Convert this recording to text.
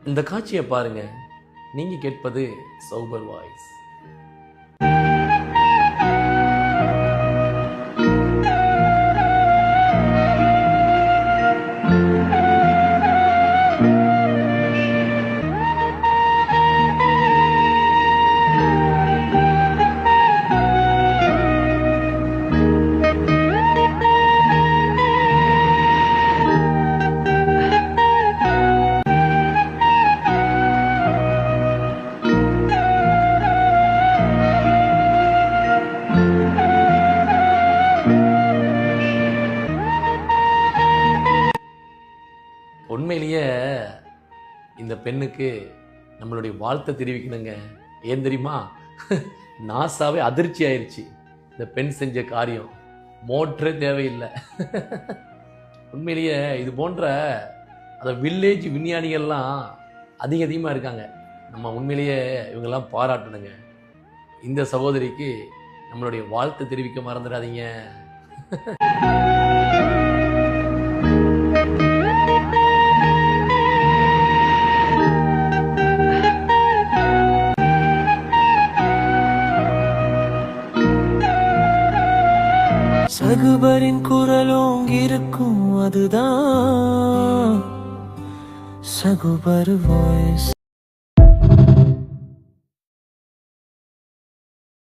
இந்த காட்சியை பாருங்க. நீங்க கேட்பது சௌபர் வாய்ஸ். உண்மையிலேயே இந்த பெண்ணுக்கு நம்மளுடைய வாழ்த்தை தெரிவிக்கணுங்க. ஏன் தெரியுமா? நாசாவே அதிர்ச்சி ஆயிடுச்சு. இந்த பெண் செஞ்ச காரியம் மோட்டரே தேவையில்லை. உண்மையிலேயே இது போன்ற அந்த வில்லேஜ் விஞ்ஞானிகள்லாம் அதிகமாக இருக்காங்க. நம்ம உண்மையிலேயே இவங்கெல்லாம் பாராட்டணுங்க. இந்த சகோதரிக்கு நம்மளுடைய வாழ்த்தை தெரிவிக்க மறந்துடாதீங்க. சகுபரின் குரலும் இருக்கும், அதுதான் சகுபர் வாய்ஸ்.